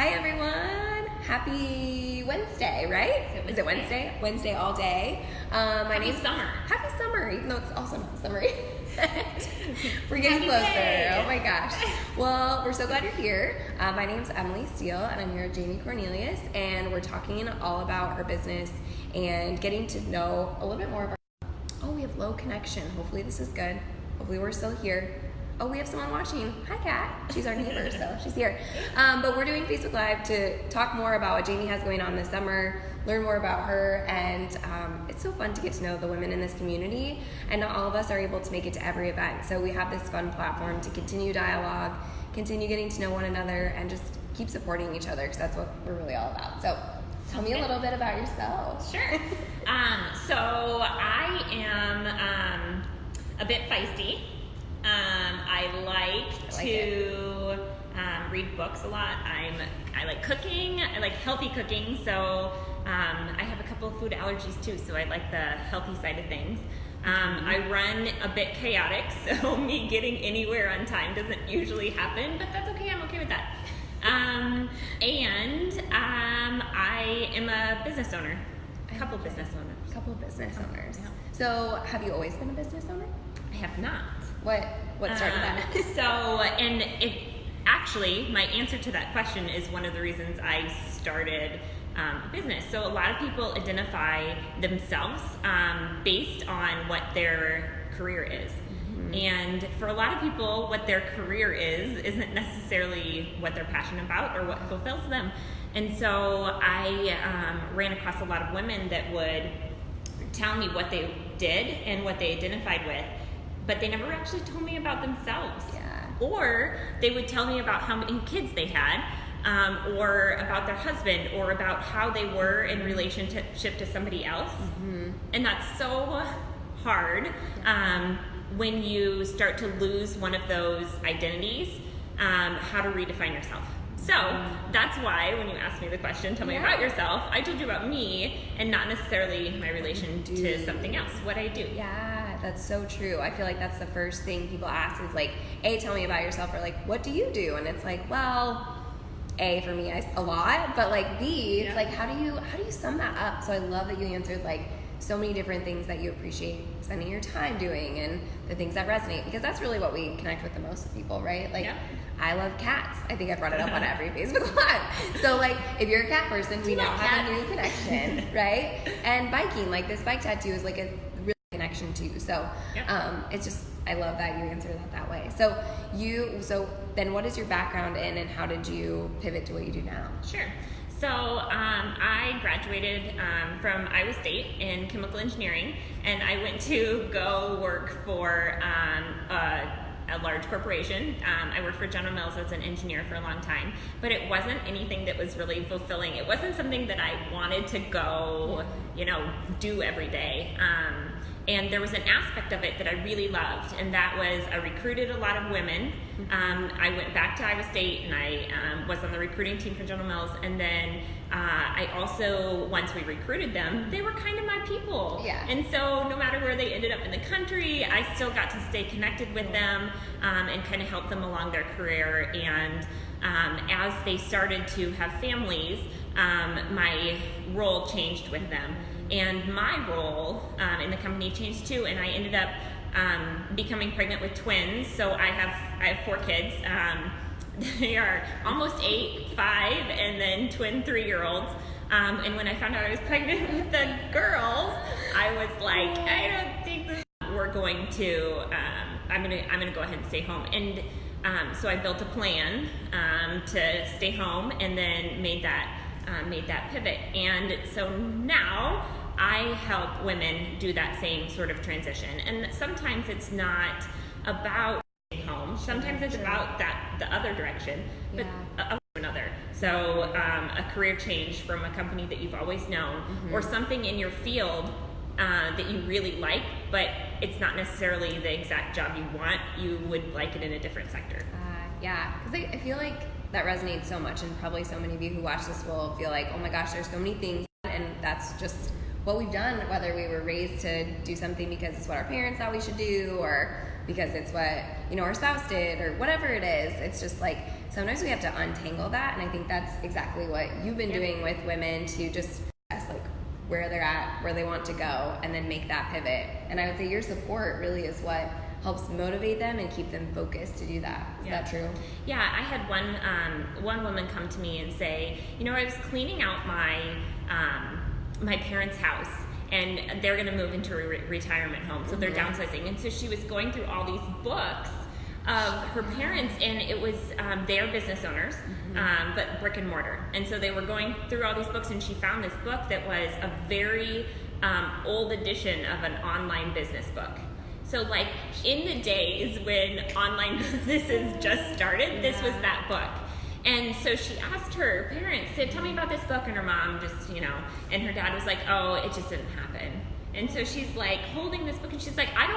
Hi everyone! Happy Wednesday, right? Is it Wednesday? Wednesday all day. My name's Summer. Happy summer, even though it's also not summery. We're getting Happy closer. day. Oh my gosh. Well, we're so glad you're here. My name's Emily Steele, and I'm here with Jamie Cornelius, and we're talking all about our business and getting to know a little bit more of our. Oh, we have low connection. Hopefully this is good. Hopefully we're still here. Oh, we have someone watching. Hi, Kat. She's our neighbor, so she's here. But we're doing Facebook Live to talk more about what Jamie has going on this summer, learn more about her, and it's so fun to get to know the women in this community, and not all of us are able to make it to every event. So we have this fun platform to continue dialogue, continue getting to know one another, and just keep supporting each other, because that's what we're really all about. So tell me a little bit about yourself. Sure. So I am a bit feisty. I like to read books a lot. I like cooking. I like healthy cooking. So I have a couple of food allergies too. So I like the healthy side of things. I run a bit chaotic, so me getting anywhere on time doesn't usually happen, but that's okay. I'm okay with that. And I am a business owner. A couple business owners. Yeah. So have you always been a business owner? I have not. What started that? Actually, my answer to that question is one of the reasons I started a business. So a lot of people identify themselves based on what their career is. Mm-hmm. And for a lot of people, what their career isn't necessarily what they're passionate about or what fulfills them. And so I ran across a lot of women that would tell me what they did and what they identified with, but they never actually told me about themselves. Yeah. Or they would tell me about how many kids they had, or about their husband, or about how they were in relationship to somebody else. Mm-hmm. And that's so hard when you start to lose one of those identities, how to redefine yourself. So that's why when you asked me the question, tell me about yourself, I told you about me and not necessarily my relation to something else, what I do. Yeah, that's so true. I feel like that's the first thing people ask is like, A, tell me about yourself, or like, what do you do? And it's like, well, A, for me, a lot, but like B, it's like, how do you sum that up? So I love that you answered like so many different things that you appreciate spending your time doing and the things that resonate, because that's really what we connect with the most with people, right? Like, I love cats. I think I brought it up on every Facebook Live. So like, if you're a cat person, we now have a new connection, right? And biking, like this bike tattoo is like a real connection too. So it's just, I love that you answered that way. So then what is your background in, and how did you pivot to what you do now? Sure. So I graduated from Iowa State in chemical engineering, and I went to go work for a large corporation. I worked for General Mills as an engineer for a long time, but it wasn't anything that was really fulfilling. It wasn't something that I wanted to go, do every day. And there was an aspect of it that I really loved, and that was I recruited a lot of women. I went back to Iowa State, and I was on the recruiting team for General Mills, and then I also, once we recruited them, they were kind of my people. Yeah. And so no matter where they ended up in the country, I still got to stay connected with them and kind of help them along their career. And as they started to have families, my role changed with them. And my role in the company changed too, and I ended up becoming pregnant with twins. So I have 4 kids. They are almost 8, 5, and then twin 3-year-olds. And when I found out I was pregnant with the girls, I was like, I don't think this. We're going to. I'm gonna go ahead and stay home. And so I built a plan to stay home, and then made that pivot. And so now I help women do that same sort of transition. And sometimes it's not about staying home. Sometimes it's about the other direction, but another. So a career change from a company that you've always known, or something in your field that you really like, but it's not necessarily the exact job you want. You would like it in a different sector. Because I feel like that resonates so much, and probably so many of you who watch this will feel like, oh my gosh, there's so many things, and that's just what we've done, whether we were raised to do something because it's what our parents thought we should do, or because it's what, our spouse did or whatever it is. It's just like, sometimes we have to untangle that. And I think that's exactly what you've been doing with women to just assess like where they're at, where they want to go, and then make that pivot. And I would say your support really is what helps motivate them and keep them focused to do that. Is that true? Yeah, I had one woman come to me and say, I was cleaning out my my parents' house, and they're going to move into a retirement home, so they're downsizing. And so she was going through all these books of her parents, and it was they are business owners, but brick and mortar. And so they were going through all these books, and she found this book that was a very old edition of an online business book. So like in the days when online businesses just started, this was that book. And so she asked her parents, said, tell me about this book, and her mom just, and her dad was like, oh, it just didn't happen. And so she's like holding this book, and she's like, I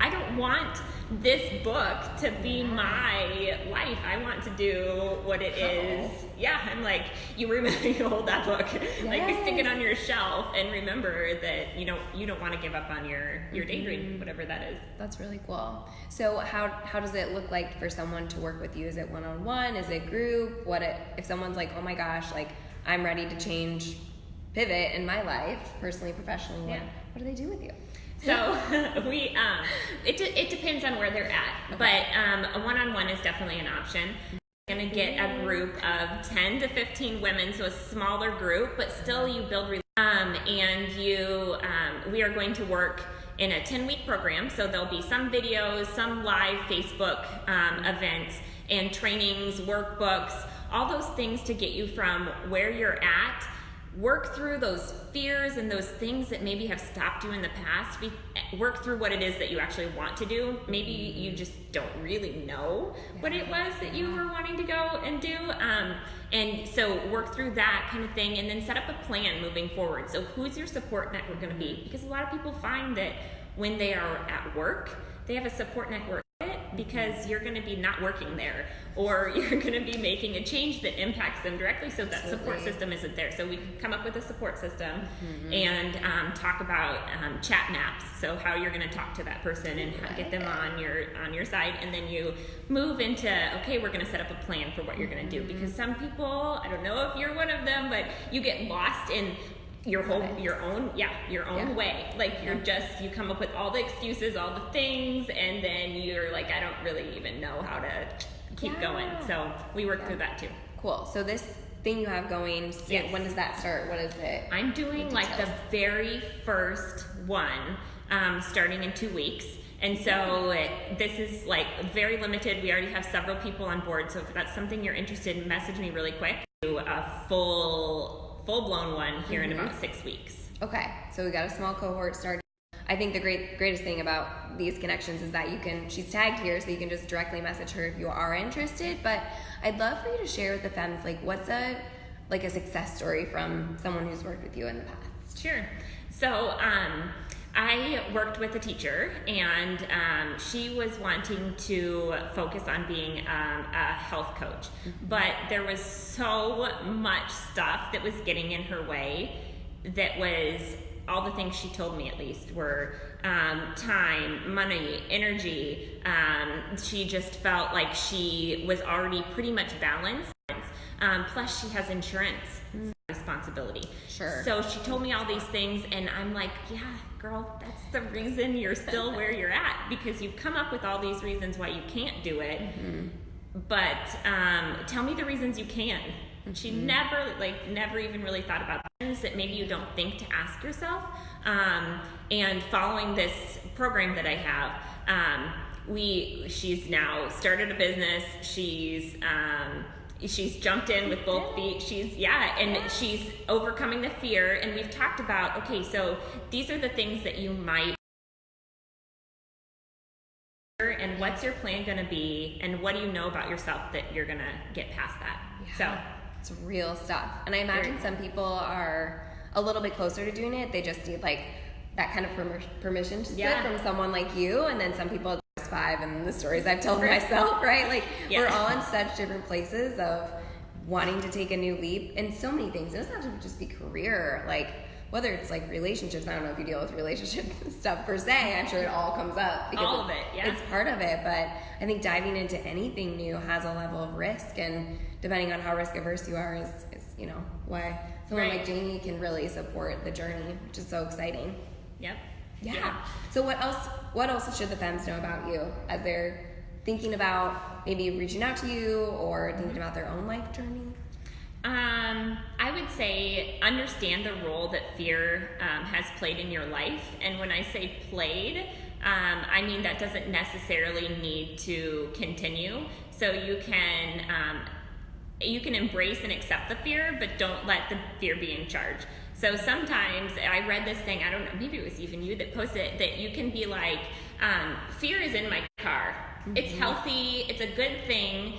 don't want this book to be my life. I want to do what it is. Yeah, I'm like, you hold that book, like you stick it on your shelf, and remember that you don't want to give up on your daydream, whatever that is. That's really cool. So how does it look like for someone to work with you? Is it one-on-one? Is it group? If someone's like, oh my gosh, like I'm ready to pivot in my life, personally, professionally, what do they do with you? So we, it depends on where they're at, but a one-on-one is definitely an option. You're going to get a group of 10 to 15 women, so a smaller group, but still you build and we are going to work in a 10-week program, so there'll be some videos, some live Facebook events, and trainings, workbooks, all those things to get you from where you're at. Work through those fears and those things that maybe have stopped you in the past. Work through what it is that you actually want to do. Maybe you just don't really know what it was that you were wanting to go and do. And so work through that kind of thing, and then set up a plan moving forward. So who's your support network going to be? Because a lot of people find that when they are at work, they have a support network because you're going to be not working there, or you're going to be making a change that impacts them directly, so that support system isn't there. So we come up with a support system and talk about chat maps, so how you're going to talk to that person and get them on your side, and then you move into, okay, we're going to set up a plan for what you're going to do, because some people, I don't know if you're one of them, but you get lost in your own way. Like you come up with all the excuses, all the things, and then you're like, I don't really even know how to keep going. So we work through that too. Cool. So this thing you have going, when does that start? What is it? I'm doing like the very first one, starting in 2 weeks. And so this is like very limited. We already have several people on board. So if that's something you're interested in, message me really quick. Do a full-blown one here in about 6 weeks. Okay, so we got a small cohort starting. I think the greatest thing about these connections is that she's tagged here, so you can just directly message her if you are interested. But I'd love for you to share with the femmes, like, what's a success story from someone who's worked with you in the past? Sure. So I worked with a teacher, and she was wanting to focus on being a health coach, but there was so much stuff that was getting in her way. That was all the things she told me, at least, were time, money, energy. She just felt like she was already pretty much balanced. Plus she has insurance responsibility. Sure. So she told me all these things, and I'm like, yeah, girl, that's the reason you're still where you're at, because you've come up with all these reasons why you can't do it. But tell me the reasons you can. She never even really thought about things that maybe you don't think to ask yourself. And following this program that I have, she's now started a business. She's jumped in with both feet. She's overcoming the fear. And we've talked about, okay, so these are the things that you might, and what's your plan going to be, and what do you know about yourself that you're going to get past that? So it's real stuff. And I imagine some people are a little bit closer to doing it. They just need like that kind of permission to sit from someone like you. And then some people, 5 and the stories I've told myself, right? Like we're all in such different places of wanting to take a new leap in so many things. It doesn't have to just be career, like whether it's like relationships, I don't know if you deal with relationship stuff per se, I'm sure it all comes up because all of it, yeah. It's part of it, but I think diving into anything new has a level of risk, and depending on how risk averse you are is you know, why someone like Jamie can really support the journey, which is so exciting. Yep. Yeah. So what else should the femmes know about you as they're thinking about maybe reaching out to you or thinking about their own life journey? I would say understand the role that fear has played in your life. And when I say played, I mean that doesn't necessarily need to continue. So you can embrace and accept the fear, but don't let the fear be in charge. So sometimes I read this thing, I don't know, maybe it was even you that posted it, that you can be like, fear is in my car. It's healthy, it's a good thing,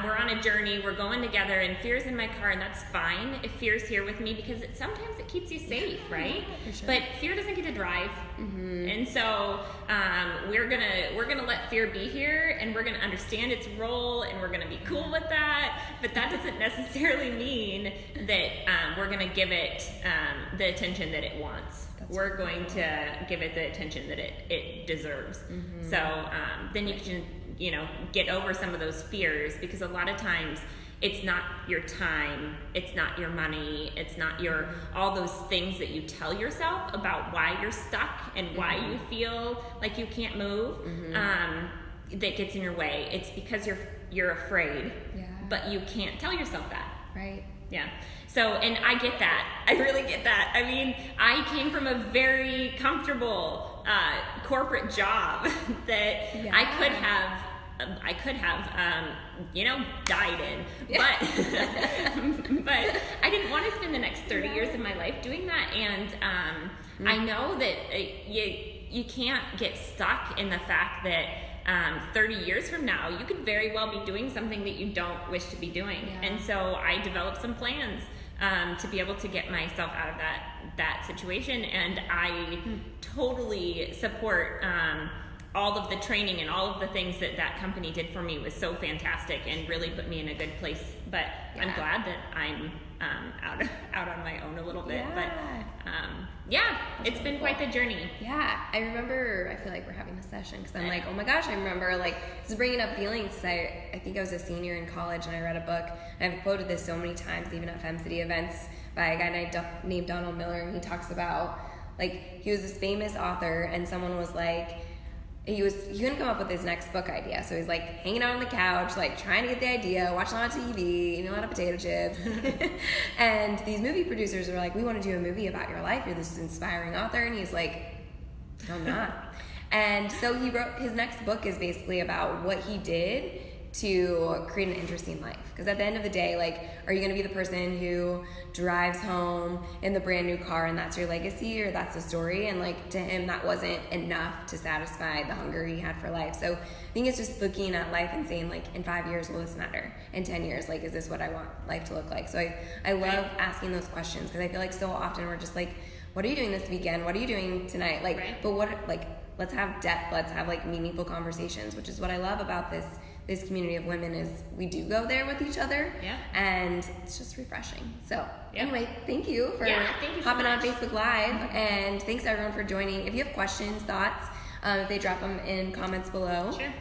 we're on a journey, we're going together, and fear's in my car, and that's fine if fear's here with me, because sometimes it keeps you safe, right? Sure. But fear doesn't get to drive. And so we're gonna let fear be here, and we're gonna understand its role, and we're gonna be cool with that, but that doesn't necessarily mean that we're gonna give it the attention that it wants. We're going to give it the attention that it deserves. So then you can, you know, get over some of those fears, because a lot of times it's not your time, it's not your money, it's not your all those things that you tell yourself about why you're stuck and why you feel like you can't move that gets in your way. It's because you're afraid, but you can't tell yourself that. Right. Yeah. So, and I get that. I really get that. I mean, I came from a very comfortable corporate job that I could have, you know, died in. But I didn't want to spend the next 30 years of my life doing that. And I know that you can't get stuck in the fact that 30 years from now, you could very well be doing something that you don't wish to be doing. And so I developed some plans to be able to get myself out of that situation. And I totally support all of the training and all of the things that company did for me was so fantastic and really put me in a good place. But I'm glad that I'm out on my own a little bit. But it's been quite the journey. Yeah, I remember, I feel like we're having a session because I'm like, oh my gosh, I remember like this is bringing up feelings. I think I was a senior in college and I read a book, and I've quoted this so many times, even at Fem City events, by a guy named Donald Miller, and he talks about like he was this famous author, and someone was like, he couldn't come up with his next book idea, so he's like hanging out on the couch, like trying to get the idea, watching a lot of TV, eating a lot of potato chips. And these movie producers are like, we want to do a movie about your life, you're this inspiring author. And he's like, no, I'm not. And so he wrote, his next book is basically about what he did to create an interesting life. Because at the end of the day, like, are you going to be the person who drives home in the brand new car and that's your legacy, or that's the story? And like, to him, that wasn't enough to satisfy the hunger he had for life. So I think it's just looking at life and saying, like, in 5 years, will this matter? In 10 years, like, is this what I want life to look like? So I love asking those questions, because I feel like so often we're just like, what are you doing this weekend? What are you doing tonight? Like, but what, like, let's have depth, let's have like meaningful conversations, which is what I love about this community of women, is we do go there with each other, and it's just refreshing. So anyway, thank you for hopping on Facebook Live, and thanks everyone for joining. If you have questions, thoughts, if they drop them in comments below. Sure.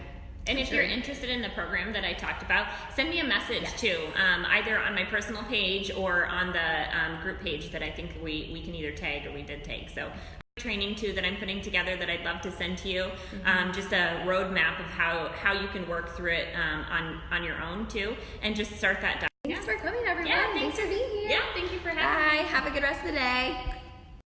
And if you're interested in the program that I talked about, send me a message too, either on my personal page or on the group page that I think we can either tag or we did tag. So training too that I'm putting together that I'd love to send to you, just a roadmap of how you can work through it on your own too, and just start that. Thanks for coming, everyone. Yeah, thanks for being here. Yeah, thank you for having me. Bye. Have a good rest of the day.